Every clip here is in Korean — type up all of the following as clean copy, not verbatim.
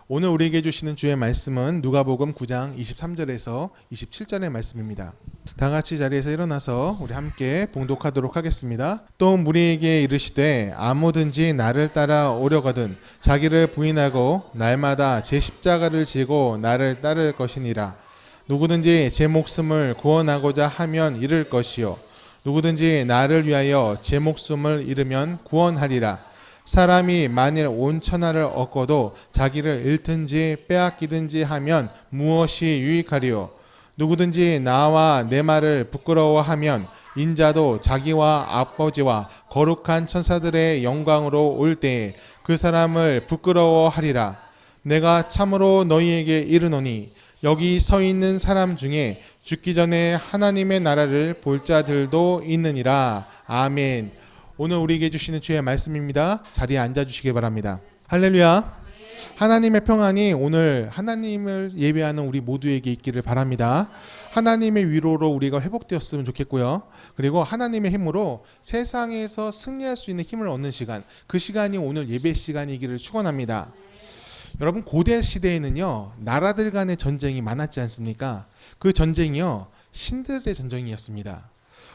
오늘 우리에게 주시는 주의 말씀은 누가복음 9장 23절에서 27절의 말씀입니다. 다 같이 자리에서 일어나서 우리 함께 봉독하도록 하겠습니다. 또 무리에게 이르시되 아무든지 나를 따라 오려거든 자기를 부인하고 날마다 제 십자가를 지고 나를 따를 것이니라. 누구든지 제 목숨을 구원하고자 하면 잃을 것이요 누구든지 나를 위하여 제 목숨을 잃으면 구원하리라. 사람이 만일 온 천하를 얻고도 자기를 잃든지 빼앗기든지 하면 무엇이 유익하리요? 누구든지 나와 내 말을 부끄러워하면 인자도 자기와 아버지와 거룩한 천사들의 영광으로 올 때에 그 사람을 부끄러워하리라. 내가 참으로 너희에게 이르노니 여기 서 있는 사람 중에 죽기 전에 하나님의 나라를 볼 자들도 있느니라. 아멘. 오늘 우리에게 주시는 주의 말씀입니다. 자리에 앉아주시기 바랍니다. 할렐루야. 하나님의 평안이 오늘 하나님을 예배하는 우리 모두에게 있기를 바랍니다. 하나님의 위로로 우리가 회복되었으면 좋겠고요. 그리고 하나님의 힘으로 세상에서 승리할 수 있는 힘을 얻는 시간, 그 시간이 오늘 예배 시간이기를 축원합니다. 여러분, 고대 시대에는요, 나라들 간의 전쟁이 많았지 않습니까? 그 전쟁이요, 신들의 전쟁이었습니다.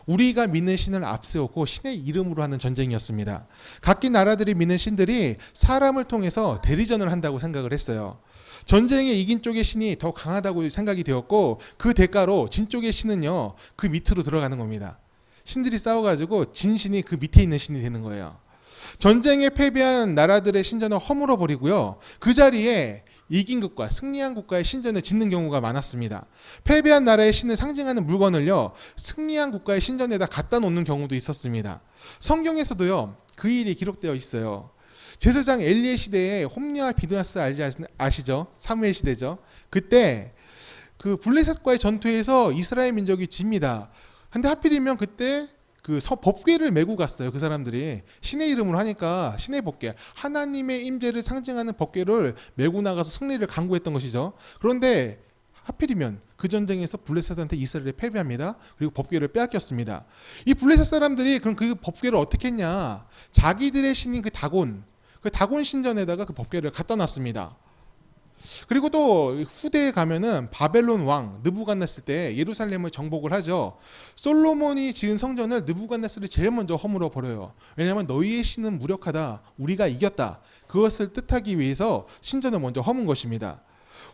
우리가 믿는 신을 앞세우고 신의 이름으로 하는 전쟁이었습니다. 각기 나라들이 믿는 신들이 사람을 통해서 대리전을 한다고 생각을 했어요. 전쟁에 이긴 쪽의 신이 더 강하다고 생각이 되었고, 그 대가로 진 쪽의 신은요, 그 밑으로 들어가는 겁니다. 신들이 싸워가지고 진 신이 그 밑에 있는 신이 되는 거예요. 전쟁에 패배한 나라들의 신전을 허물어 버리고요, 그 자리에 이긴 국가, 승리한 국가의 신전을 짓는 경우가 많았습니다. 패배한 나라의 신을 상징하는 물건을요, 승리한 국가의 신전에다 갖다 놓는 경우도 있었습니다. 성경에서도요, 그 일이 기록되어 있어요. 제사장 엘리의 시대에 홈리와 비드나스 아시죠? 사무엘 시대죠. 그때 그 블레셋과의 전투에서 이스라엘 민족이 집니다. 근데 하필이면 그때 그 법궤를 메고 갔어요. 그 사람들이 신의 이름으로 하니까 신의 법궤, 하나님의 임재를 상징하는 법궤를 메고 나가서 승리를 강구했던 것이죠. 그런데 하필이면 그 전쟁에서 블레셋한테 이스라엘이 패배합니다. 그리고 법궤를 빼앗겼습니다. 이 블레셋 사람들이 그럼 그 법궤를 어떻게 했냐? 자기들의 신인 그 다곤 신전에다가 그 법궤를 갖다 놨습니다. 그리고 또 후대에 가면은 바벨론 왕 느부갓네살 때 예루살렘을 정복을 하죠. 솔로몬이 지은 성전을 느부갓네살이 제일 먼저 허물어 버려요. 왜냐하면 너희의 신은 무력하다, 우리가 이겼다, 그것을 뜻하기 위해서 신전을 먼저 허문 것입니다.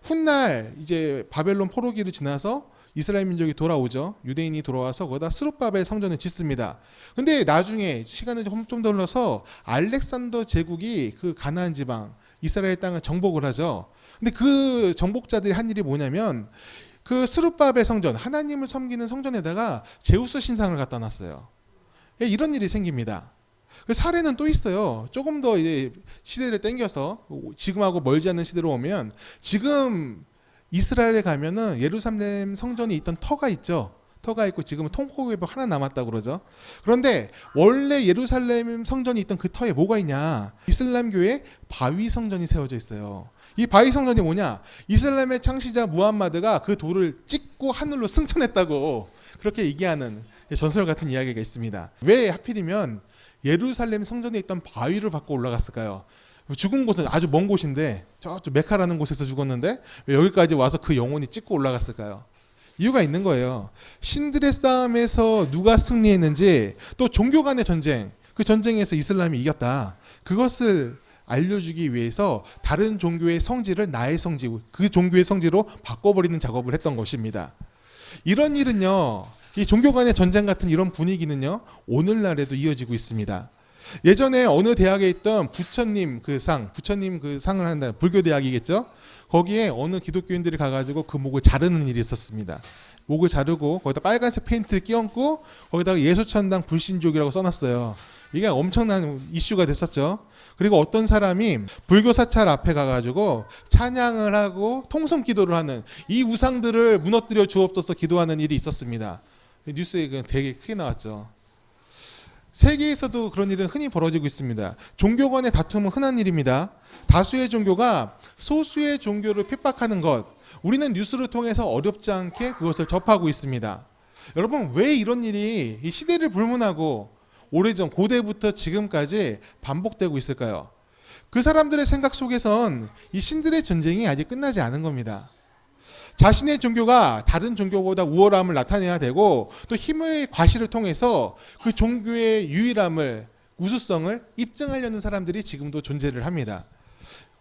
훗날 이제 바벨론 포로기를 지나서 이스라엘 민족이 돌아오죠. 유대인이 돌아와서 거기다 스룹바벨 성전을 짓습니다. 근데 나중에 시간을 좀 더 흘러서 알렉산더 제국이 그 가나안 지방 이스라엘 땅을 정복을 하죠. 근데 그 정복자들이 한 일이 뭐냐면 그 스룹바벨 성전, 하나님을 섬기는 성전에다가 제우스 신상을 갖다 놨어요. 이런 일이 생깁니다. 그 사례는 또 있어요. 조금 더 이제 시대를 땡겨서 지금하고 멀지 않는 시대로 오면, 지금 이스라엘에 가면은 예루살렘 성전이 있던 터가 있죠. 터가 있고 지금은 통곡의벽 하나 남았다고 그러죠. 그런데 원래 예루살렘 성전이 있던 그 터에 뭐가 있냐? 이슬람교의 바위 성전이 세워져 있어요. 이 바위 성전이 뭐냐? 이슬람의 창시자 무함마드가 그 돌을 찍고 하늘로 승천했다고 그렇게 얘기하는 전설 같은 이야기가 있습니다. 왜 하필이면 예루살렘 성전에 있던 바위를 받고 올라갔을까요? 죽은 곳은 아주 먼 곳인데 저쪽 메카라는 곳에서 죽었는데 왜 여기까지 와서 그 영혼이 찍고 올라갔을까요? 이유가 있는 거예요. 신들의 싸움에서 누가 승리했는지, 또 종교 간의 전쟁, 그 전쟁에서 이슬람이 이겼다, 그것을 알려주기 위해서 다른 종교의 성지를 나의 성지, 그 종교의 성지로 바꿔버리는 작업을 했던 것입니다. 이런 일은요, 이 종교 간의 전쟁 같은 이런 분위기는요, 오늘날에도 이어지고 있습니다. 예전에 어느 대학에 있던 부처님 그 상을 한다, 불교 대학이겠죠? 거기에 어느 기독교인들이 가가지고 그 목을 자르는 일이 있었습니다. 목을 자르고 거기다 빨간색 페인트를 끼얹고 거기다가 예수천당 불신족이라고 써놨어요. 이게 엄청난 이슈가 됐었죠. 그리고 어떤 사람이 불교 사찰 앞에 가가지고 찬양을 하고 통성 기도를 하는, 이 우상들을 무너뜨려 주옵소서 기도하는 일이 있었습니다. 뉴스에 되게 크게 나왔죠. 세계에서도 그런 일은 흔히 벌어지고 있습니다. 종교 간의 다툼은 흔한 일입니다. 다수의 종교가 소수의 종교를 핍박하는 것, 우리는 뉴스를 통해서 어렵지 않게 그것을 접하고 있습니다. 여러분, 왜 이런 일이 이 시대를 불문하고 오래전 고대부터 지금까지 반복되고 있을까요? 그 사람들의 생각 속에선 이 신들의 전쟁이 아직 끝나지 않은 겁니다. 자신의 종교가 다른 종교보다 우월함을 나타내야 되고 또 힘의 과시를 통해서 그 종교의 유일함을 우수성을 입증하려는 사람들이 지금도 존재를 합니다.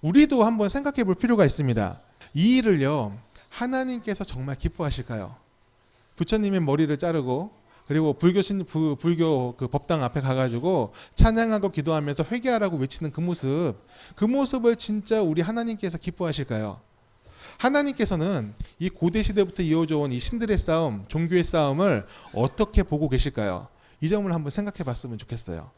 우리도 한번 생각해 볼 필요가 있습니다. 이 일을요, 하나님께서 정말 기뻐하실까요? 부처님의 머리를 자르고 그리고 불교 그 법당 앞에 가가지고 찬양하고 기도하면서 회개하라고 외치는 그 모습을 진짜 우리 하나님께서 기뻐하실까요? 하나님께서는 이 고대 시대부터 이어져 온 이 신들의 싸움, 종교의 싸움을 어떻게 보고 계실까요? 이 점을 한번 생각해 봤으면 좋겠어요.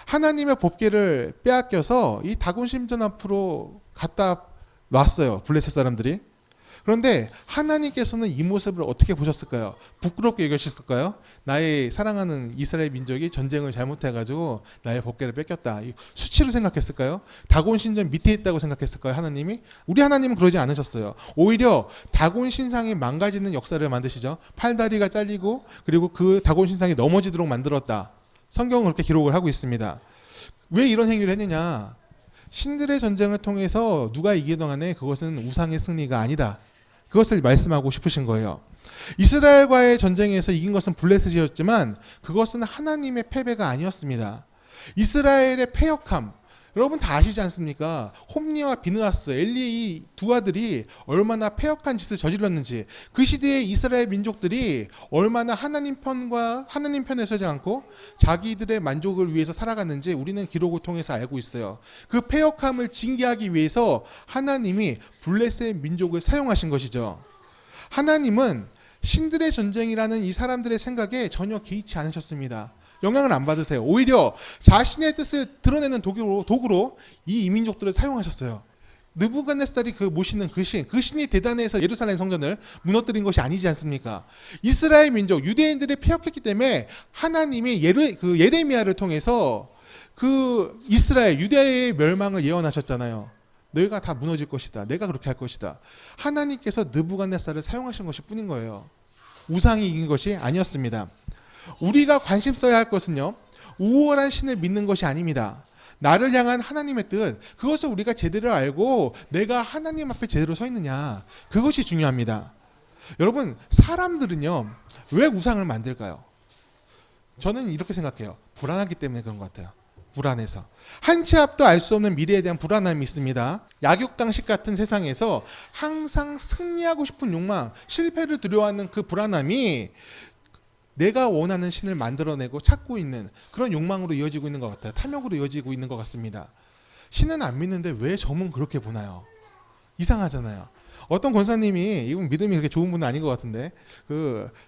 하나님의 법궤를 빼앗겨서 이 다곤 신전 앞으로 갖다 놨어요. 블레셋 사람들이. 그런데 하나님께서는 이 모습을 어떻게 보셨을까요? 부끄럽게 여기셨을까요? 나의 사랑하는 이스라엘 민족이 전쟁을 잘못해가지고 나의 법궤를 뺏겼다. 수치로 생각했을까요? 다곤 신전 밑에 있다고 생각했을까요? 하나님이? 우리 하나님은 그러지 않으셨어요. 오히려 다곤 신상이 망가지는 역사를 만드시죠. 팔다리가 잘리고 그리고 그 다곤 신상이 넘어지도록 만들었다. 성경은 그렇게 기록을 하고 있습니다. 왜 이런 행위를 했느냐? 신들의 전쟁을 통해서 누가 이기든 간에 그것은 우상의 승리가 아니다. 그것을 말씀하고 싶으신 거예요. 이스라엘과의 전쟁에서 이긴 것은 블레셋이었지만 그것은 하나님의 패배가 아니었습니다. 이스라엘의 패역함, 여러분 다 아시지 않습니까? 홈니와 비느하스, 엘리의 두 아들이 얼마나 패역한 짓을 저질렀는지, 그 시대의 이스라엘 민족들이 얼마나 하나님 편에 서지 않고 자기들의 만족을 위해서 살아갔는지 우리는 기록을 통해서 알고 있어요. 그 패역함을 징계하기 위해서 하나님이 블레셋 민족을 사용하신 것이죠. 하나님은 신들의 전쟁이라는 이 사람들의 생각에 전혀 개의치 않으셨습니다. 영향을 안 받으세요. 오히려 자신의 뜻을 드러내는 도구로 이 이민족들을 사용하셨어요. 느부갓네살이 그 모시는 그 신이 대단해서 예루살렘 성전을 무너뜨린 것이 아니지 않습니까? 이스라엘 민족, 유대인들이 패역했기 때문에 하나님이 예레미야를 통해서 그 이스라엘, 유대의 멸망을 예언하셨잖아요. 너희가 다 무너질 것이다. 내가 그렇게 할 것이다. 하나님께서 느부갓네살을 사용하신 것이 뿐인 거예요. 우상이 이긴 것이 아니었습니다. 우리가 관심 써야 할 것은요, 우월한 신을 믿는 것이 아닙니다. 나를 향한 하나님의 뜻, 그것을 우리가 제대로 알고 내가 하나님 앞에 제대로 서 있느냐, 그것이 중요합니다. 여러분, 사람들은요, 왜 우상을 만들까요? 저는 이렇게 생각해요. 불안하기 때문에 그런 것 같아요. 불안해서. 한 치 앞도 알 수 없는 미래에 대한 불안함이 있습니다. 약육강식 같은 세상에서 항상 승리하고 싶은 욕망, 실패를 두려워하는 그 불안함이 내가 원하는 신을 만들어내고 찾고 있는 그런 욕망으로 이어지고 있는 것 같아요. 탐욕으로 이어지고 있는 것 같습니다. 신은 안 믿는데 왜 저는 그렇게 보나요? 이상하잖아요. 어떤 권사님이, 이분 믿음이 그렇게 좋은 분은 아닌 것 같은데,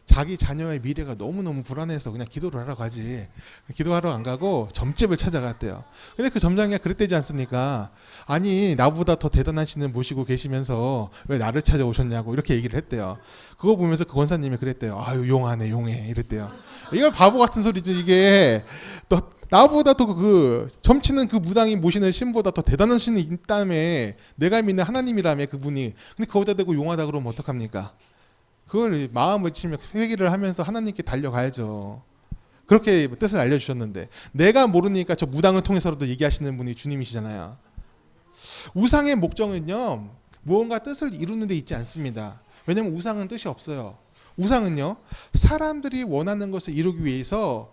자기 자녀의 미래가 너무너무 불안해서 그냥 기도를 하러 가지. 기도하러 안 가고 점집을 찾아갔대요. 근데 그 점장이가 그랬대지 않습니까? 아니, 나보다 더 대단한 신을 모시고 계시면서 왜 나를 찾아오셨냐고 이렇게 얘기를 했대요. 그거 보면서 그 권사님이 그랬대요. 아유, 용하네, 용해. 이랬대요. 이거 바보 같은 소리죠, 이게. 나보다 더 점치는 그 무당이 모시는 신보다 더 대단한 신이 있다며, 내가 믿는 하나님이라며 그분이. 근데 거기다 대고 용하다 그러면 어떡합니까? 그걸 마음을 치며 회개를 하면서 하나님께 달려가야죠. 그렇게 뜻을 알려주셨는데, 내가 모르니까 저 무당을 통해서라도 얘기하시는 분이 주님이시잖아요. 우상의 목적은요, 무언가 뜻을 이루는 데 있지 않습니다. 왜냐하면 우상은 뜻이 없어요. 우상은요, 사람들이 원하는 것을 이루기 위해서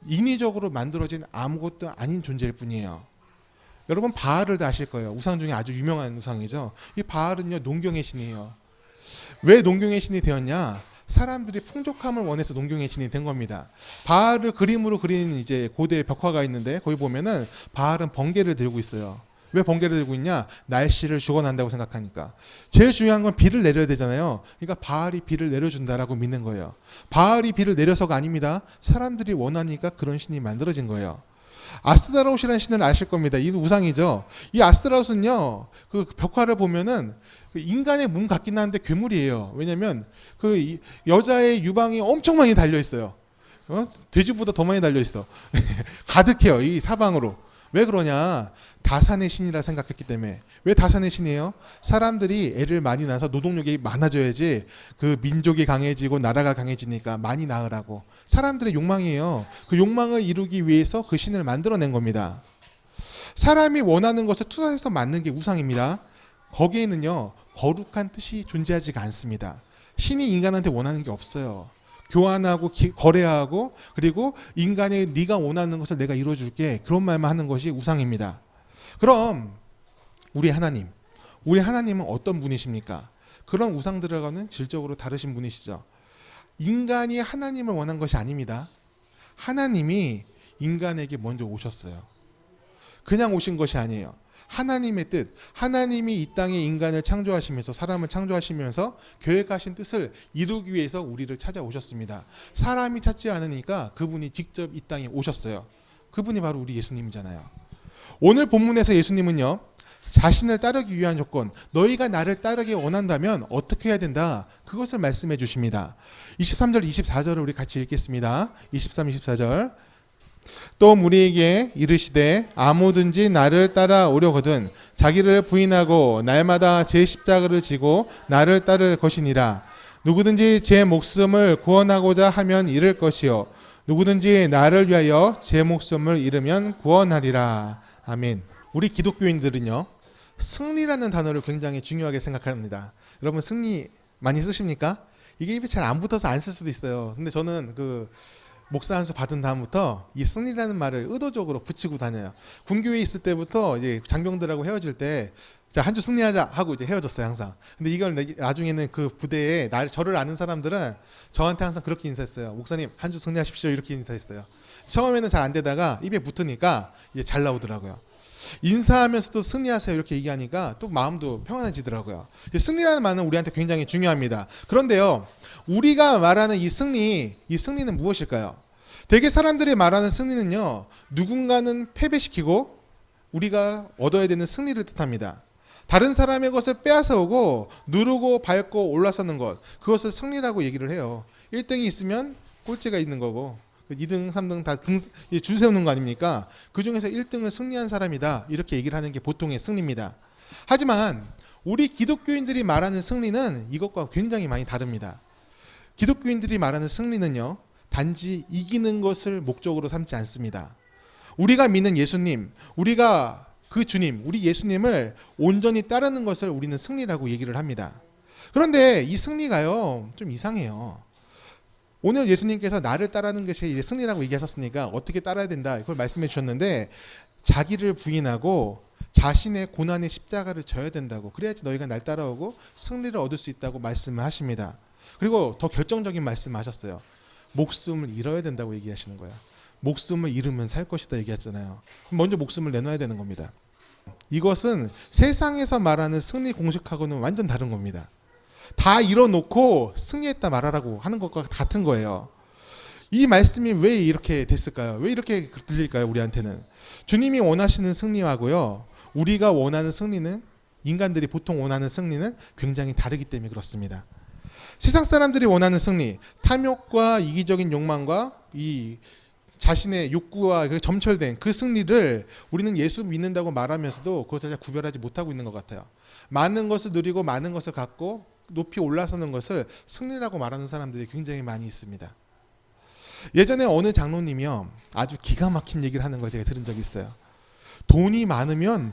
인위적으로 만들어진 아무것도 아닌 존재일 뿐이에요. 여러분, 바알을 다 아실 거예요. 우상 중에 아주 유명한 우상이죠. 이 바알은요, 농경의 신이에요. 왜 농경의 신이 되었냐? 사람들이 풍족함을 원해서 농경의 신이 된 겁니다. 바알을 그림으로 그린 이제 고대 벽화가 있는데, 거기 보면은 바알은 번개를 들고 있어요. 왜 번개를 들고 있냐? 날씨를 주관한다고 생각하니까. 제일 중요한 건 비를 내려야 되잖아요. 그러니까 바알이 비를 내려준다라고 믿는 거예요. 바알이 비를 내려서가 아닙니다. 사람들이 원하니까 그런 신이 만들어진 거예요. 아스타롯이라는 신을 아실 겁니다. 이 우상이죠. 이 아스타롯은요, 그 벽화를 보면은 인간의 몸 같긴 한데 괴물이에요. 왜냐면 그 여자의 유방이 엄청 많이 달려 있어요. 돼지보다 더 많이 달려 있어. 가득해요, 이 사방으로. 왜 그러냐? 다산의 신이라 생각했기 때문에. 왜 다산의 신이에요? 사람들이 애를 많이 낳아서 노동력이 많아져야지 그 민족이 강해지고 나라가 강해지니까 많이 낳으라고. 사람들의 욕망이에요. 그 욕망을 이루기 위해서 그 신을 만들어낸 겁니다. 사람이 원하는 것을 투사해서 만든 게 우상입니다. 거기에는요 거룩한 뜻이 존재하지가 않습니다. 신이 인간한테 원하는 게 없어요. 교환하고 거래하고 그리고 인간의 네가 원하는 것을 내가 이루어줄게 그런 말만 하는 것이 우상입니다. 그럼 우리 하나님은 어떤 분이십니까? 그런 우상들과는 질적으로 다르신 분이시죠. 인간이 하나님을 원한 것이 아닙니다. 하나님이 인간에게 먼저 오셨어요. 그냥 오신 것이 아니에요. 하나님의 뜻, 하나님이 이 땅에 인간을 창조하시면서 사람을 창조하시면서 계획하신 뜻을 이루기 위해서 우리를 찾아오셨습니다. 사람이 찾지 않으니까 그분이 직접 이 땅에 오셨어요. 그분이 바로 우리 예수님이잖아요. 오늘 본문에서 예수님은요, 자신을 따르기 위한 조건, 너희가 나를 따르기 원한다면 어떻게 해야 된다? 그것을 말씀해 주십니다. 23절, 24절을 우리 같이 읽겠습니다. 23, 24절. 또 우리에게 이르시되 아무든지 나를 따라오려거든 자기를 부인하고 날마다 제 십자가를 지고 나를 따를 것이니라. 누구든지 제 목숨을 구원하고자 하면 잃을 것이요 누구든지 나를 위하여 제 목숨을 잃으면 구원하리라. 아멘. 우리 기독교인들은요 승리라는 단어를 굉장히 중요하게 생각합니다. 여러분 승리 많이 쓰십니까? 이게 입에 잘 안 붙어서 안 쓸 수도 있어요. 근데 저는 목사 한 수 받은 다음부터 이 승리라는 말을 의도적으로 붙이고 다녀요. 군교에 있을 때부터 이제 장병들하고 헤어질 때 자, 한 주 승리하자 하고 이제 헤어졌어요, 항상. 근데 이걸 나중에는 그 부대에 저를 아는 사람들은 저한테 항상 그렇게 인사했어요. 목사님, 한 주 승리하십시오. 이렇게 인사했어요. 처음에는 잘 안 되다가 입에 붙으니까 이제 잘 나오더라고요. 인사하면서도 승리하세요 이렇게 얘기하니까 또 마음도 평안해지더라고요. 승리라는 말은 우리한테 굉장히 중요합니다. 그런데요, 우리가 말하는 이 승리는 무엇일까요? 대개 사람들이 말하는 승리는요, 누군가는 패배시키고 우리가 얻어야 되는 승리를 뜻합니다. 다른 사람의 것을 빼앗아오고 누르고 밟고 올라서는 것, 그것을 승리라고 얘기를 해요. 1등이 있으면 꼴찌가 있는 거고 2등, 3등 다 줄 세우는 거 아닙니까? 그 중에서 1등을 승리한 사람이다 이렇게 얘기를 하는 게 보통의 승리입니다. 하지만 우리 기독교인들이 말하는 승리는 이것과 굉장히 많이 다릅니다. 기독교인들이 말하는 승리는요, 단지 이기는 것을 목적으로 삼지 않습니다. 우리가 믿는 예수님, 우리가 그 주님, 우리 예수님을 온전히 따르는 것을 우리는 승리라고 얘기를 합니다. 그런데 이 승리가요 좀 이상해요. 오늘 예수님께서 나를 따르는 것이 이제 승리라고 얘기하셨으니까 어떻게 따라야 된다 이걸 말씀해 주셨는데, 자기를 부인하고 자신의 고난의 십자가를 져야 된다고, 그래야지 너희가 날 따라오고 승리를 얻을 수 있다고 말씀을 하십니다. 그리고 더 결정적인 말씀을 하셨어요. 목숨을 잃어야 된다고 얘기하시는 거예요. 목숨을 잃으면 살 것이다 얘기했잖아요. 먼저 목숨을 내놔야 되는 겁니다. 이것은 세상에서 말하는 승리 공식하고는 완전 다른 겁니다. 다 잃어놓고 승리했다 말하라고 하는 것과 같은 거예요. 이 말씀이 왜 이렇게 됐을까요? 왜 이렇게 들릴까요? 우리한테는 주님이 원하시는 승리하고요, 우리가 원하는 승리는, 인간들이 보통 원하는 승리는 굉장히 다르기 때문에 그렇습니다. 세상 사람들이 원하는 승리, 탐욕과 이기적인 욕망과 이 자신의 욕구와 점철된 그 승리를 우리는 예수 믿는다고 말하면서도 그것을 잘 구별하지 못하고 있는 것 같아요. 많은 것을 누리고 많은 것을 갖고 높이 올라서는 것을 승리라고 말하는 사람들이 굉장히 많이 있습니다. 예전에 어느 장로님이요 아주 기가 막힌 얘기를 하는 걸 제가 들은 적이 있어요. 돈이 많으면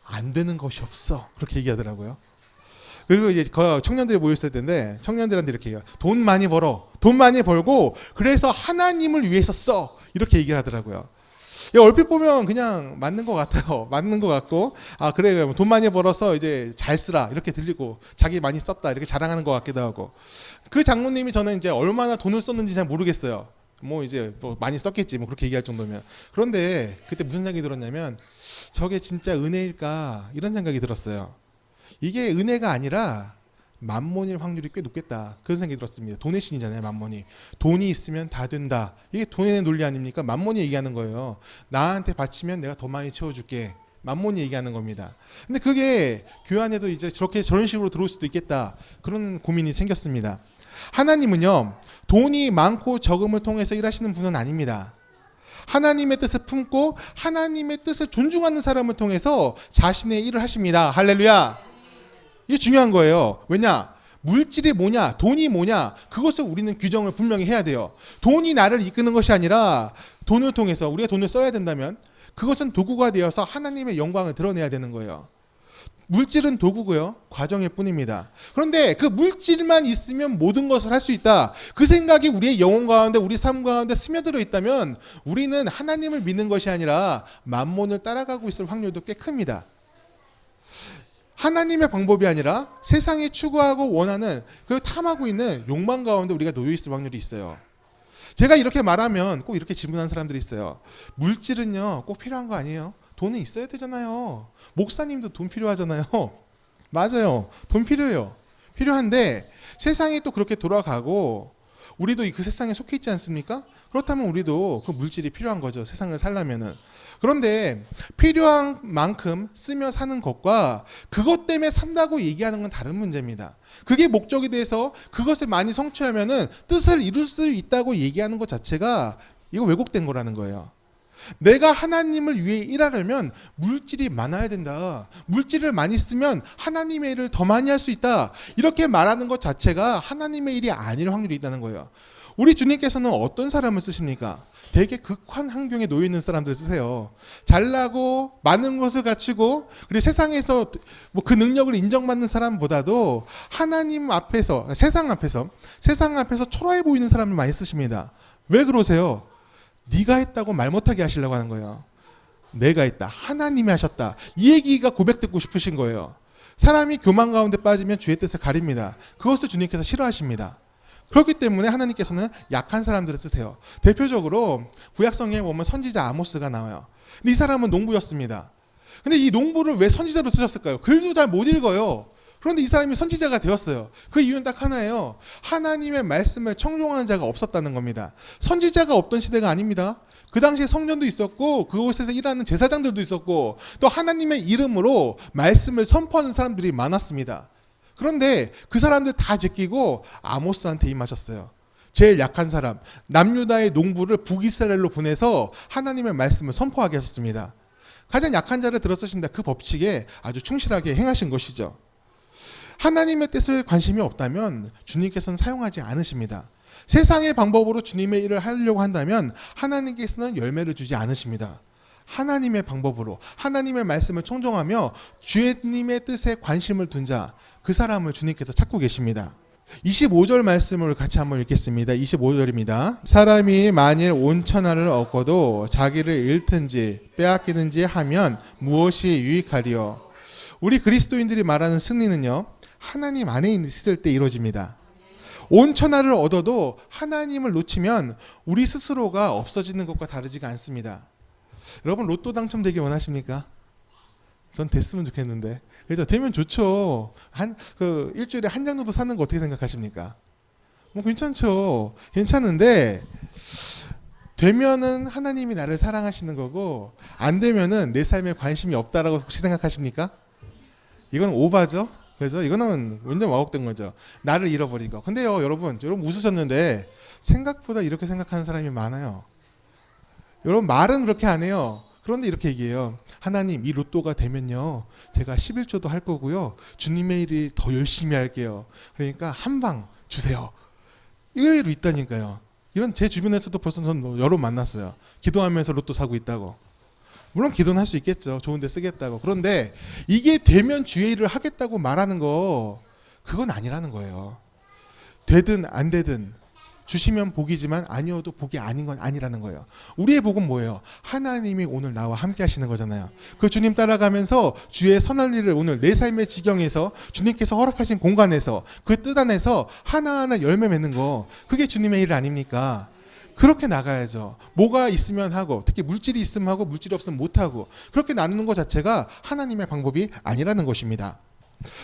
안 되는 것이 없어, 그렇게 얘기하더라고요. 그리고 이제 청년들이 모였을 텐데 청년들한테 이렇게 얘기해요. 돈 많이 벌고 그래서 하나님을 위해서 써, 이렇게 얘기를 하더라고요. 얼핏 보면 그냥 맞는 것 같아요. 맞는 것 같고, 아 그래 돈 많이 벌어서 이제 잘 쓰라 이렇게 들리고, 자기 많이 썼다 이렇게 자랑하는 것 같기도 하고. 그 장로님이 저는 이제 얼마나 돈을 썼는지 잘 모르겠어요. 이제 많이 썼겠지 그렇게 얘기할 정도면. 그런데 그때 무슨 생각이 들었냐면, 저게 진짜 은혜일까 이런 생각이 들었어요. 이게 은혜가 아니라 만몬일 확률이 꽤 높겠다, 그런 생각이 들었습니다. 돈의 신이잖아요, 만몬이. 돈이 있으면 다 된다, 이게 돈의 논리 아닙니까? 만몬이 얘기하는 거예요. 나한테 바치면 내가 더 많이 채워줄게, 만몬이 얘기하는 겁니다. 근데 그게 교회 안에도 이제 저런 식으로 들어올 수도 있겠다, 그런 고민이 생겼습니다. 하나님은요 돈이 많고 적음을 통해서 일하시는 분은 아닙니다. 하나님의 뜻을 품고 하나님의 뜻을 존중하는 사람을 통해서 자신의 일을 하십니다. 할렐루야. 이게 중요한 거예요. 왜냐? 물질이 뭐냐, 돈이 뭐냐, 그것을 우리는 규정을 분명히 해야 돼요. 돈이 나를 이끄는 것이 아니라 돈을 통해서 우리가 돈을 써야 된다면 그것은 도구가 되어서 하나님의 영광을 드러내야 되는 거예요. 물질은 도구고요. 과정일 뿐입니다. 그런데 그 물질만 있으면 모든 것을 할 수 있다. 그 생각이 우리의 영혼 가운데, 우리 삶 가운데 스며들어 있다면 우리는 하나님을 믿는 것이 아니라 만몬을 따라가고 있을 확률도 꽤 큽니다. 하나님의 방법이 아니라 세상이 추구하고 원하는 그 탐하고 있는 욕망 가운데 우리가 놓여 있을 확률이 있어요. 제가 이렇게 말하면 꼭 이렇게 질문하는 사람들이 있어요. 물질은요 꼭 필요한 거 아니에요? 돈은 있어야 되잖아요. 목사님도 돈 필요하잖아요. 맞아요. 돈 필요해요. 필요한데 세상이 또 그렇게 돌아가고 우리도 그 세상에 속해 있지 않습니까? 그렇다면 우리도 그 물질이 필요한 거죠. 세상을 살려면은. 그런데 필요한 만큼 쓰며 사는 것과 그것 때문에 산다고 얘기하는 건 다른 문제입니다. 그게 목적에 대해서 그것을 많이 성취하면은 뜻을 이룰 수 있다고 얘기하는 것 자체가 이거 왜곡된 거라는 거예요. 내가 하나님을 위해 일하려면 물질이 많아야 된다. 물질을 많이 쓰면 하나님의 일을 더 많이 할 수 있다. 이렇게 말하는 것 자체가 하나님의 일이 아닐 확률이 있다는 거예요. 우리 주님께서는 어떤 사람을 쓰십니까? 되게 극한 환경에 놓여 있는 사람들 쓰세요. 잘나고 많은 것을 갖추고 그리고 세상에서 뭐 그 능력을 인정받는 사람보다도 하나님 앞에서 세상 앞에서 초라해 보이는 사람을 많이 쓰십니다. 왜 그러세요? 네가 했다고 말 못하게 하시려고 하는 거예요. 내가 했다. 하나님이 하셨다. 이 얘기가 고백 듣고 싶으신 거예요. 사람이 교만 가운데 빠지면 주의 뜻을 가립니다. 그것을 주님께서 싫어하십니다. 그렇기 때문에 하나님께서는 약한 사람들을 쓰세요. 대표적으로 구약성경에 보면 선지자 아모스가 나와요. 근데 이 사람은 농부였습니다. 근데 이 농부를 왜 선지자로 쓰셨을까요? 글도 잘 못 읽어요. 그런데 이 사람이 선지자가 되었어요. 그 이유는 딱 하나예요. 하나님의 말씀을 청종하는 자가 없었다는 겁니다. 선지자가 없던 시대가 아닙니다. 그 당시에 성전도 있었고 그곳에서 일하는 제사장들도 있었고 또 하나님의 이름으로 말씀을 선포하는 사람들이 많았습니다. 그런데 그 사람들 다 제끼고 아모스한테 임하셨어요. 제일 약한 사람 남유다의 농부를 북이스라엘로 보내서 하나님의 말씀을 선포하게 하셨습니다. 가장 약한 자를 들어쓰신다. 그 법칙에 아주 충실하게 행하신 것이죠. 하나님의 뜻에 관심이 없다면 주님께서는 사용하지 않으십니다. 세상의 방법으로 주님의 일을 하려고 한다면 하나님께서는 열매를 주지 않으십니다. 하나님의 방법으로 하나님의 말씀을 청종하며 주님의 뜻에 관심을 둔 자, 그 사람을 주님께서 찾고 계십니다. 25절 말씀을 같이 한번 읽겠습니다. 25절입니다. 사람이 만일 온천하를 얻고도 자기를 잃든지 빼앗기든지 하면 무엇이 유익하리요? 우리 그리스도인들이 말하는 승리는요, 하나님 안에 있을 때 이루어집니다. 온천하를 얻어도 하나님을 놓치면 우리 스스로가 없어지는 것과 다르지가 않습니다. 여러분 로또 당첨되길 원하십니까? 전 됐으면 좋겠는데. 그래서 되면 좋죠. 일주일에 한 장 정도 사는 거 어떻게 생각하십니까? 뭐 괜찮죠. 괜찮은데 되면은 하나님이 나를 사랑하시는 거고 안 되면은 내 삶에 관심이 없다라고 혹시 생각하십니까? 이건 오바죠. 그래서 이거는 완전 와곡된 거죠. 나를 잃어버린 거. 근데요, 여러분 웃으셨는데 생각보다 이렇게 생각하는 사람이 많아요. 여러분 말은 그렇게 안 해요. 그런데 이렇게 얘기해요. 하나님, 이 로또가 되면요, 제가 11조도 할 거고요, 주님의 일을 더 열심히 할게요. 그러니까 한 방 주세요. 의외로 있다니까요. 이런 제 주변에서도 벌써 전 여러 만났어요. 기도하면서 로또 사고 있다고. 물론 기도는 할 수 있겠죠. 좋은 데 쓰겠다고. 그런데 이게 되면 주의 일을 하겠다고 말하는 거, 그건 아니라는 거예요. 되든 안 되든 주시면 복이지만 아니어도 복이 아닌 건 아니라는 거예요. 우리의 복은 뭐예요? 하나님이 오늘 나와 함께 하시는 거잖아요. 그 주님 따라가면서 주의 선한 일을 오늘 내 삶의 지경에서 주님께서 허락하신 공간에서 그 뜻 안에서 하나하나 열매 맺는 거, 그게 주님의 일 아닙니까? 그렇게 나가야죠. 뭐가 있으면 하고, 특히 물질이 있으면 하고 물질이 없으면 못하고, 그렇게 나누는 것 자체가 하나님의 방법이 아니라는 것입니다.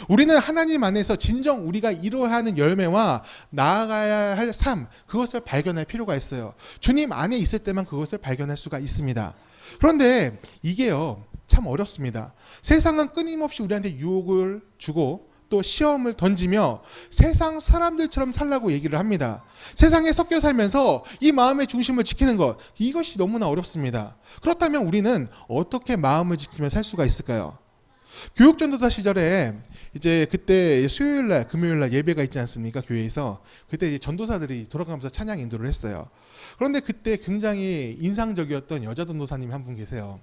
우리는 하나님 안에서 진정 우리가 이루어야 하는 열매와 나아가야 할 삶, 그것을 발견할 필요가 있어요. 주님 안에 있을 때만 그것을 발견할 수가 있습니다. 그런데 이게요, 참 어렵습니다. 세상은 끊임없이 우리한테 유혹을 주고 또 시험을 던지며 세상 사람들처럼 살라고 얘기를 합니다. 세상에 섞여 살면서 이 마음의 중심을 지키는 것, 이것이 너무나 어렵습니다. 그렇다면 우리는 어떻게 마음을 지키며 살 수가 있을까요? 교육전도사 시절에 이제 그때 수요일날 금요일날 예배가 있지 않습니까? 교회에서 그때 이제 전도사들이 돌아가면서 찬양 인도를 했어요. 그런데 그때 굉장히 인상적이었던 여자 전도사님이 한 분 계세요.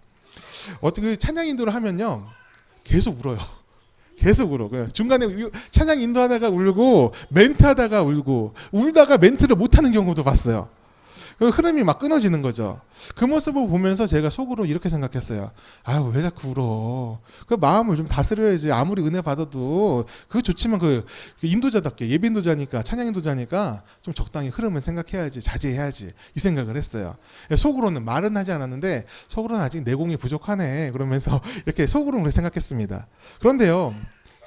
어떻게 찬양 인도를 하면요 계속 울어요. 계속 울어. 중간에 찬양 인도하다가 울고 멘트하다가 울고 울다가 멘트를 못하는 경우도 봤어요. 그 흐름이 막 끊어지는 거죠. 그 모습을 보면서 제가 속으로 이렇게 생각했어요. 아유 왜 자꾸 울어. 그 마음을 좀 다스려야지. 아무리 은혜 받아도 그거 좋지만 그 인도자답게 예비 인도자니까 찬양 인도자니까 좀 적당히 흐름을 생각해야지 자제해야지 이 생각을 했어요. 속으로는 말은 하지 않았는데 속으로는 아직 내공이 부족하네 그러면서 이렇게 속으로는 그렇게 생각했습니다. 그런데요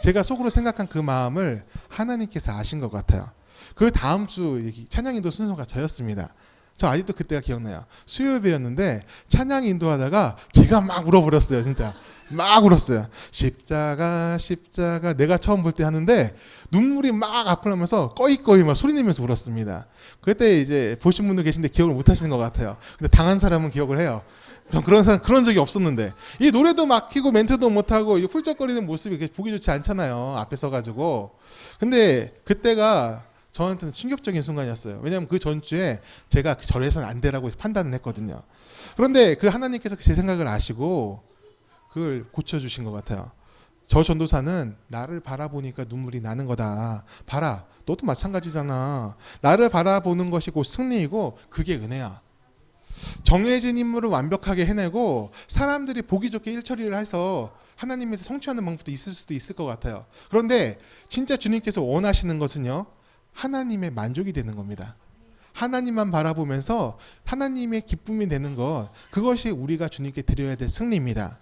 제가 속으로 생각한 그 마음을 하나님께서 아신 것 같아요. 그 다음 주 찬양 인도 순서가 저였습니다. 저 아직도 그때가 기억나요. 수요 예배였는데 찬양 인도하다가 제가 막 울어버렸어요. 진짜 막 울었어요. 십자가 십자가 내가 처음 볼 때 하는데 눈물이 막 앞을 하면서 꺼이꺼이 막 소리 내면서 울었습니다. 그때 이제 보신 분들 계신데 기억을 못 하시는 것 같아요. 근데 당한 사람은 기억을 해요. 전 그런 적이 없었는데 이 노래도 막히고 멘트도 못하고 이 훌쩍거리는 모습이 보기 좋지 않잖아요. 앞에 서가지고. 근데 그때가 저한테는 충격적인 순간이었어요. 왜냐하면 그 전주에 제가 절에서는 안 되라고 판단을 했거든요. 그런데 그 하나님께서 제 생각을 아시고 그걸 고쳐주신 것 같아요. 저 전도사는 나를 바라보니까 눈물이 나는 거다. 봐라, 너도 마찬가지잖아. 나를 바라보는 것이 곧 승리이고 그게 은혜야. 정해진 임무를 완벽하게 해내고 사람들이 보기 좋게 일처리를 해서 하나님에서 성취하는 방법도 있을 수도 있을 것 같아요. 그런데 진짜 주님께서 원하시는 것은요. 하나님의 만족이 되는 겁니다. 하나님만 바라보면서 하나님의 기쁨이 되는 것, 그것이 우리가 주님께 드려야 될 승리입니다.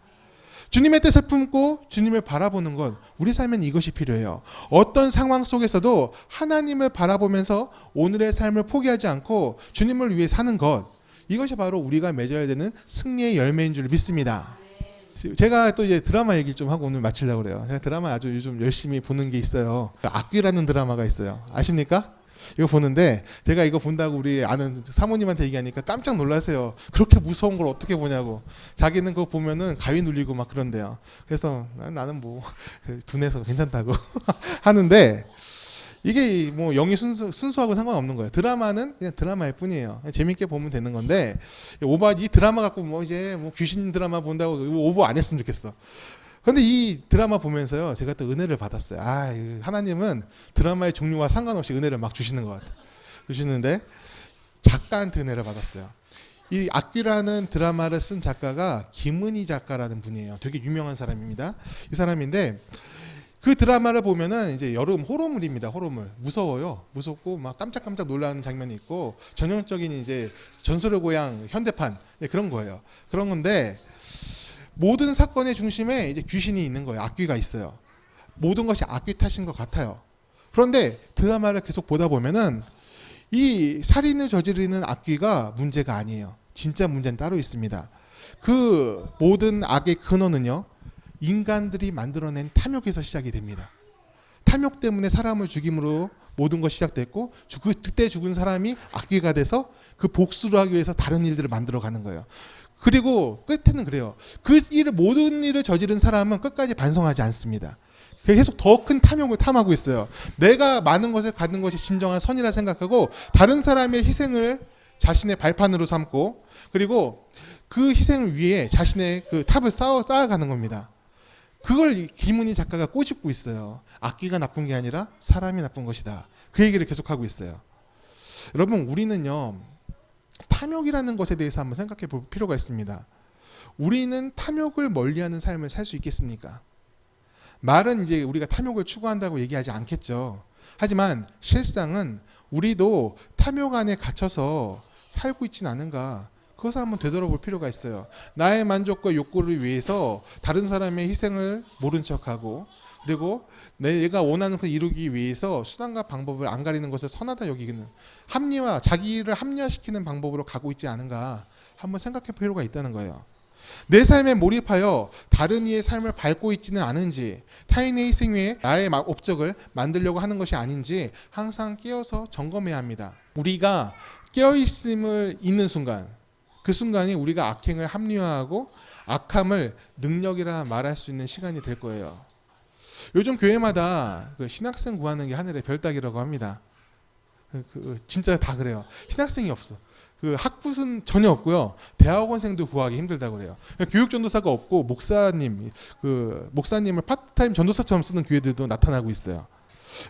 주님의 뜻을 품고 주님을 바라보는 것, 우리 삶엔 이것이 필요해요. 어떤 상황 속에서도 하나님을 바라보면서 오늘의 삶을 포기하지 않고 주님을 위해 사는 것, 이것이 바로 우리가 맺어야 되는 승리의 열매인 줄 믿습니다. 제가 또 이제 드라마 얘기를 좀 하고 오늘 마치려고 그래요. 제가 드라마 아주 요즘 열심히 보는 게 있어요. 악귀라는 드라마가 있어요. 아십니까? 이거 보는데 제가 이거 본다고 우리 아는 사모님한테 얘기하니까 깜짝 놀라세요. 그렇게 무서운 걸 어떻게 보냐고. 자기는 그거 보면은 가위 눌리고 막 그런대요. 그래서 나는 뭐 둔해서 괜찮다고 하는데 이게 뭐 영이 순수하고 상관없는 거예요. 드라마는 그냥 드라마일 뿐이에요. 그냥 재밌게 보면 되는 건데 이 드라마 갖고 뭐 이제 뭐 귀신 드라마 본다고 오버 안 했으면 좋겠어. 그런데 이 드라마 보면서요, 제가 또 은혜를 받았어요. 하나님은 드라마의 종류와 상관없이 은혜를 막 주시는 것 같아요. 주시는데 작가한테 은혜를 받았어요. 이 악귀라는 드라마를 쓴 작가가 김은희 작가라는 분이에요. 되게 유명한 사람입니다. 이 사람인데 그 드라마를 보면은 이제 여름 호러물입니다. 호러물. 무서워요. 무섭고 막 깜짝깜짝 놀라는 장면이 있고 전형적인 이제 전설의 고향 현대판 그런 거예요. 그런 건데 모든 사건의 중심에 이제 귀신이 있는 거예요. 악귀가 있어요. 모든 것이 악귀 탓인 것 같아요. 그런데 드라마를 계속 보다 보면은 이 살인을 저지르는 악귀가 문제가 아니에요. 진짜 문제는 따로 있습니다. 그 모든 악의 근원은요. 인간들이 만들어낸 탐욕에서 시작이 됩니다. 탐욕 때문에 사람을 죽임으로 모든 것이 시작됐고 그때 죽은 사람이 악귀가 돼서 그 복수를 하기 위해서 다른 일들을 만들어가는 거예요. 그리고 끝에는 그래요. 모든 일을 저지른 사람은 끝까지 반성하지 않습니다. 계속 더 큰 탐욕을 탐하고 있어요. 내가 많은 것을 갖는 것이 진정한 선이라 생각하고 다른 사람의 희생을 자신의 발판으로 삼고 그리고 그 희생을 위해 자신의 그 탑을 쌓아가는 겁니다. 그걸 김은희 작가가 꼬집고 있어요. 악기가 나쁜 게 아니라 사람이 나쁜 것이다. 그 얘기를 계속하고 있어요. 여러분 우리는요. 탐욕이라는 것에 대해서 한번 생각해 볼 필요가 있습니다. 우리는 탐욕을 멀리하는 삶을 살 수 있겠습니까? 말은 이제 우리가 탐욕을 추구한다고 얘기하지 않겠죠. 하지만 실상은 우리도 탐욕 안에 갇혀서 살고 있진 않은가. 그것을 한번 되돌아볼 필요가 있어요. 나의 만족과 욕구를 위해서 다른 사람의 희생을 모른 척하고 그리고 내가 원하는 것을 이루기 위해서 수단과 방법을 안 가리는 것을 선하다 여기는 자기를 합리화시키는 방법으로 가고 있지 않은가 한번 생각해 볼 필요가 있다는 거예요. 내 삶에 몰입하여 다른 이의 삶을 밟고 있지는 않은지 타인의 희생 위에 나의 업적을 만들려고 하는 것이 아닌지 항상 깨어서 점검해야 합니다. 우리가 깨어있음을 잊는 순간 그 순간이 우리가 악행을 합리화하고 악함을 능력이라 말할 수 있는 시간이 될 거예요. 요즘 교회마다 그 신학생 구하는 게 하늘의 별 따기라고 합니다. 진짜 다 그래요. 신학생이 없어. 그 학부는 전혀 없고요. 대학원생도 구하기 힘들다고 그래요. 교육 전도사가 없고 목사님을 파트타임 전도사처럼 쓰는 교회들도 나타나고 있어요.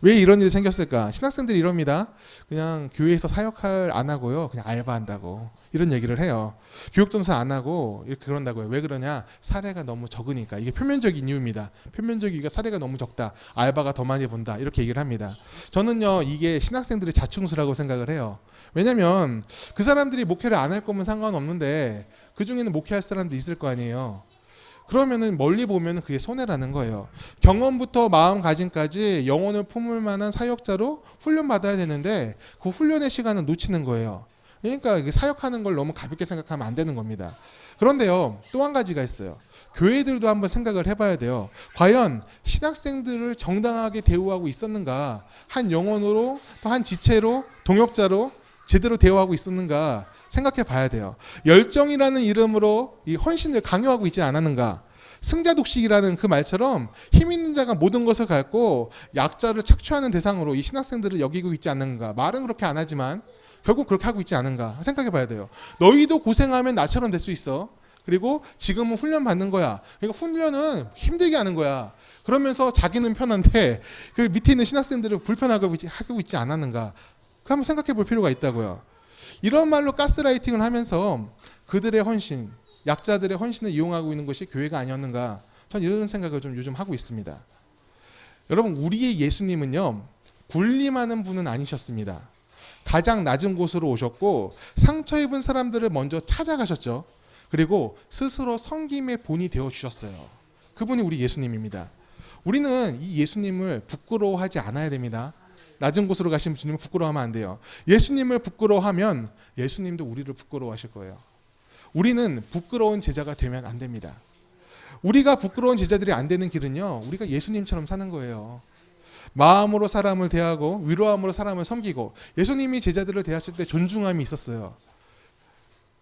왜 이런 일이 생겼을까? 신학생들이 이럽니다. 그냥 교회에서 사역할 안 하고요. 그냥 알바한다고. 이런 얘기를 해요. 교육전도사 안 하고 이렇게 그런다고요. 왜 그러냐? 사례가 너무 적으니까. 이게 표면적인 이유입니다. 표면적이니까 사례가 너무 적다. 알바가 더 많이 본다. 이렇게 얘기를 합니다. 저는요. 이게 신학생들의 자충수라고 생각을 해요. 왜냐면 그 사람들이 목회를 안 할 거면 상관없는데 그 중에는 목회할 사람도 있을 거 아니에요. 그러면은 멀리 보면 그게 손해라는 거예요. 경험부터 마음가짐까지 영혼을 품을 만한 사역자로 훈련받아야 되는데 그 훈련의 시간은 놓치는 거예요. 그러니까 사역하는 걸 너무 가볍게 생각하면 안 되는 겁니다. 그런데요, 또 한 가지가 있어요. 교회들도 한번 생각을 해봐야 돼요. 과연 신학생들을 정당하게 대우하고 있었는가? 한 영혼으로 또 한 지체로 동역자로 제대로 대우하고 있었는가? 생각해 봐야 돼요. 열정이라는 이름으로 이 헌신을 강요하고 있지 않았는가? 승자독식이라는 그 말처럼 힘 있는 자가 모든 것을 갖고 약자를 착취하는 대상으로 이 신학생들을 여기고 있지 않는가? 말은 그렇게 안 하지만 결국 그렇게 하고 있지 않은가? 생각해 봐야 돼요. 너희도 고생하면 나처럼 될 수 있어. 그리고 지금은 훈련 받는 거야. 그러니까 훈련은 힘들게 하는 거야. 그러면서 자기는 편한데 그 밑에 있는 신학생들을 불편하게 하고 있지 않았는가? 그 한번 생각해 볼 필요가 있다고요. 이런 말로 가스라이팅을 하면서 그들의 헌신, 약자들의 헌신을 이용하고 있는 것이 교회가 아니었는가? 전 이런 생각을 좀 요즘 하고 있습니다. 여러분, 우리의 예수님은요, 군림하는 분은 아니셨습니다. 가장 낮은 곳으로 오셨고 상처 입은 사람들을 먼저 찾아가셨죠. 그리고 스스로 섬김의 본이 되어 주셨어요. 그분이 우리 예수님입니다. 우리는 이 예수님을 부끄러워하지 않아야 됩니다. 낮은 곳으로 가신 주님을 부끄러워하면 안 돼요. 예수님을 부끄러워하면 예수님도 우리를 부끄러워하실 거예요. 우리는 부끄러운 제자가 되면 안 됩니다. 우리가 부끄러운 제자들이 안 되는 길은요, 우리가 예수님처럼 사는 거예요. 마음으로 사람을 대하고 위로함으로 사람을 섬기고, 예수님이 제자들을 대하실 때 존중함이 있었어요.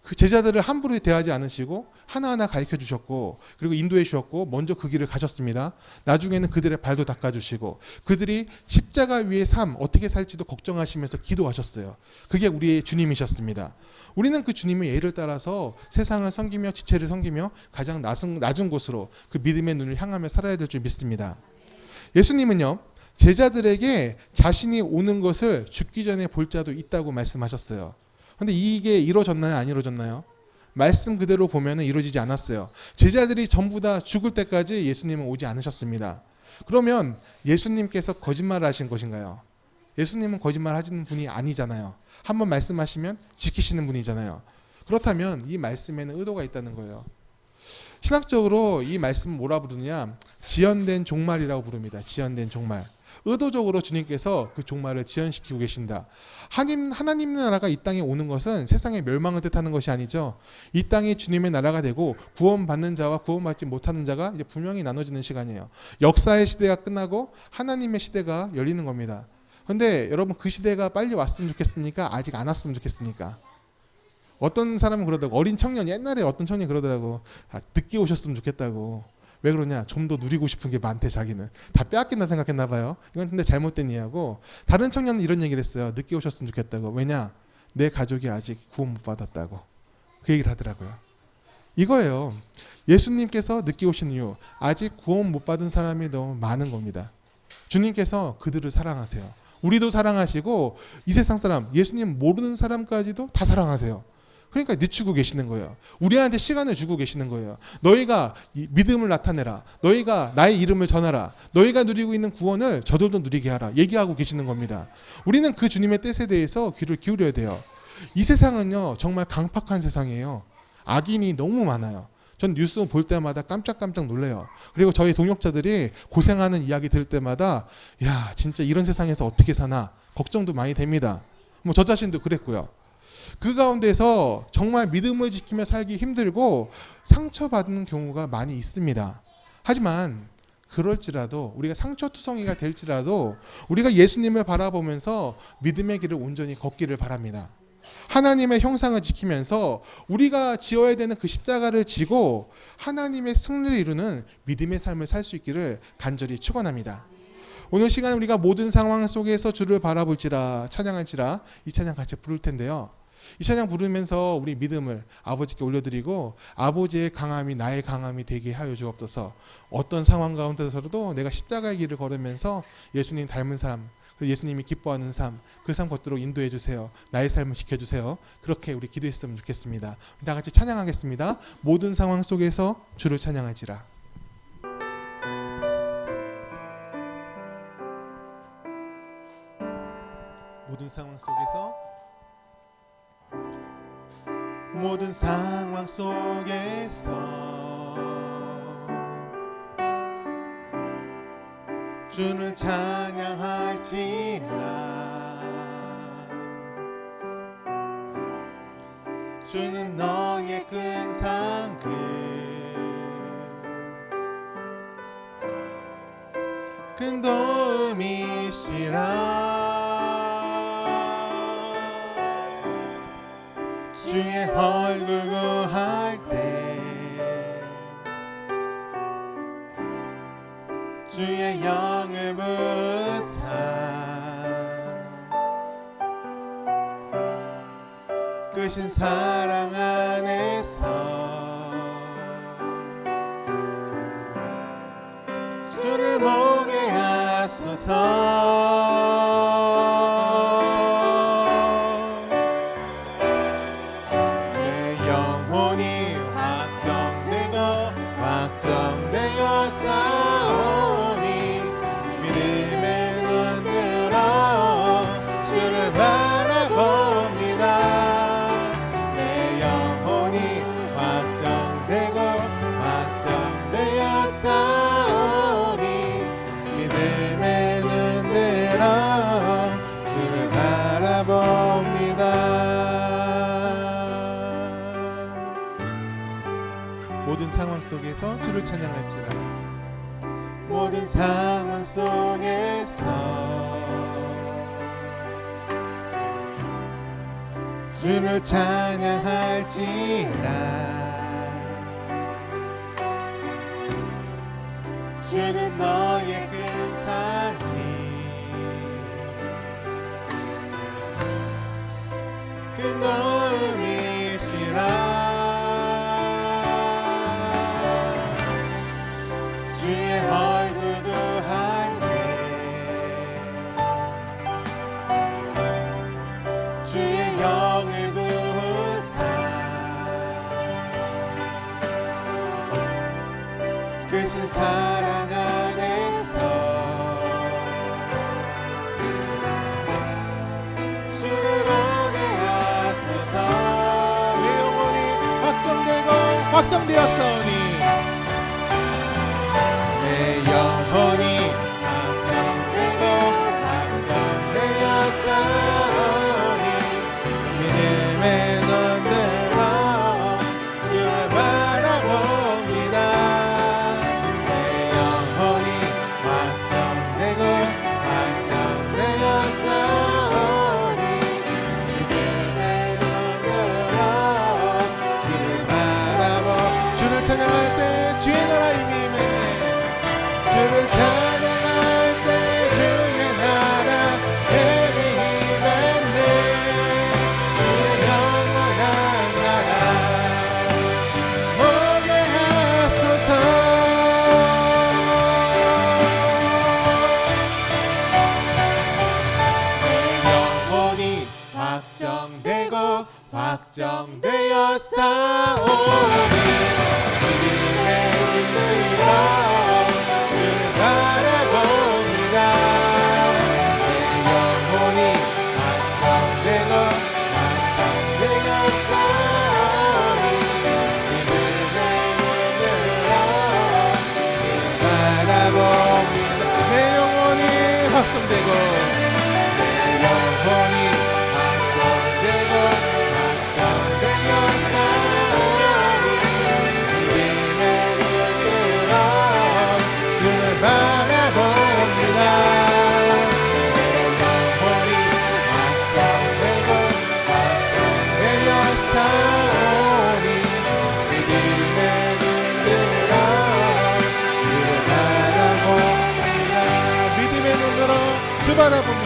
그 제자들을 함부로 대하지 않으시고 하나하나 가르쳐 주셨고, 그리고 인도해 주셨고, 먼저 그 길을 가셨습니다. 나중에는 그들의 발도 닦아주시고, 그들이 십자가 위의 삶 어떻게 살지도 걱정하시면서 기도하셨어요. 그게 우리의 주님이셨습니다. 우리는 그 주님의 예를 따라서 세상을 섬기며 지체를 섬기며 가장 낮은 곳으로 그 믿음의 눈을 향하며 살아야 될 줄 믿습니다. 예수님은요, 제자들에게 자신이 오는 것을 죽기 전에 볼 자도 있다고 말씀하셨어요. 근데 이게 이루어졌나요? 안 이루어졌나요? 말씀 그대로 보면 이루어지지 않았어요. 제자들이 전부 다 죽을 때까지 예수님은 오지 않으셨습니다. 그러면 예수님께서 거짓말을 하신 것인가요? 예수님은 거짓말 하시는 분이 아니잖아요. 한번 말씀하시면 지키시는 분이잖아요. 그렇다면 이 말씀에는 의도가 있다는 거예요. 신학적으로 이 말씀을 뭐라 부르느냐? 지연된 종말이라고 부릅니다. 지연된 종말. 의도적으로 주님께서 그 종말을 지연시키고 계신다. 하나님 나라가 이 땅에 오는 것은 세상의 멸망을 뜻하는 것이 아니죠. 이 땅이 주님의 나라가 되고 구원받는 자와 구원받지 못하는 자가 이제 분명히 나눠지는 시간이에요. 역사의 시대가 끝나고 하나님의 시대가 열리는 겁니다. 그런데 여러분, 그 시대가 빨리 왔으면 좋겠습니까? 아직 안 왔으면 좋겠습니까? 어떤 사람은 그러더라고. 어린 청년, 옛날에 어떤 청년이 그러더라고. 늦게 오셨으면 좋겠다고. 왜 그러냐? 좀 더 누리고 싶은 게 많대. 자기는 다 빼앗긴다 생각했나 봐요. 이건 근데 잘못된 이해하고, 다른 청년은 이런 얘기를 했어요. 늦게 오셨으면 좋겠다고. 왜냐? 내 가족이 아직 구원 못 받았다고. 그 얘기를 하더라고요. 이거예요. 예수님께서 늦게 오신 이유, 아직 구원 못 받은 사람이 너무 많은 겁니다. 주님께서 그들을 사랑하세요. 우리도 사랑하시고 이 세상 사람, 예수님 모르는 사람까지도 다 사랑하세요. 그러니까 늦추고 계시는 거예요. 우리한테 시간을 주고 계시는 거예요. 너희가 믿음을 나타내라. 너희가 나의 이름을 전하라. 너희가 누리고 있는 구원을 저들도 누리게 하라. 얘기하고 계시는 겁니다. 우리는 그 주님의 뜻에 대해서 귀를 기울여야 돼요. 이 세상은요, 정말 강팍한 세상이에요. 악인이 너무 많아요. 전 뉴스 볼 때마다 깜짝깜짝 놀래요. 그리고 저희 동역자들이 고생하는 이야기 들을 때마다, 야, 진짜 이런 세상에서 어떻게 사나 걱정도 많이 됩니다. 뭐 저 자신도 그랬고요. 그 가운데서 정말 믿음을 지키며 살기 힘들고 상처받는 경우가 많이 있습니다. 하지만 그럴지라도, 우리가 상처투성이가 될지라도 우리가 예수님을 바라보면서 믿음의 길을 온전히 걷기를 바랍니다. 하나님의 형상을 지키면서 우리가 지어야 되는 그 십자가를 지고 하나님의 승리를 이루는 믿음의 삶을 살 수 있기를 간절히 축원합니다. 오늘 시간 우리가 모든 상황 속에서 주를 바라볼지라 찬양할지라, 이 찬양 같이 부를 텐데요. 이 찬양 부르면서 우리 믿음을 아버지께 올려드리고 아버지의 강함이 나의 강함이 되게 하여 주옵소서. 어떤 상황 가운데서도 내가 십자가의 길을 걸으면서 예수님 닮은 삶, 예수님이 기뻐하는 삶, 그 삶 걷도록 인도해 주세요. 나의 삶을 지켜주세요. 그렇게 우리 기도했으면 좋겠습니다. 다 같이 찬양하겠습니다. 모든 상황 속에서 주를 찬양하지라. 모든 상황 속에서 모든 상황 속에서 주는 찬양할지라. 주는 너의 큰 상급 큰 도움이시라. 주의 얼굴 구할 때 주의 영을 부사 크신 사랑 안에서 주를 보게 하소서. 모든 상황 속에서 주를 찬양할지라. 모든 상황 속에서 주를 찬양할지라. 주는 너의 큰 산이 큰 도움이시라. 주의 얼굴 구할 때 주의 영을 부으사 크신 사랑 안에서 주를 보게 하소서. 내 영혼이 확정되고 확정되었사오니 영혼이 확정되고 확정되었사오니 믿음의 눈으로 주를 바라봅니다. 내 영혼이 확정되고 확정되었사오니 믿음의 눈으로 주를 바라보. 주를 찬양할 때 주의 나라 이미 주를 찬양할 때 주의 나라 힘이 임했네. 주의 영원한 나라 오게 하소서. 내 영혼이 확정되고 확정되었사오니 믿음의 눈으로 바라봅니다. 내 영혼이 확정되고 확정되었사오니 믿음의 눈으로 바라봅니다. 내 영혼이 확정되고 내 영혼이 확정되고 확정되었사오니 믿음의 눈으로 주를 바라봅니다. 내 영혼이 확정되고 확정되었사오니 믿음의 눈으로 주를 바라봅니다. 믿음의 눈으로 주 바라봅니다.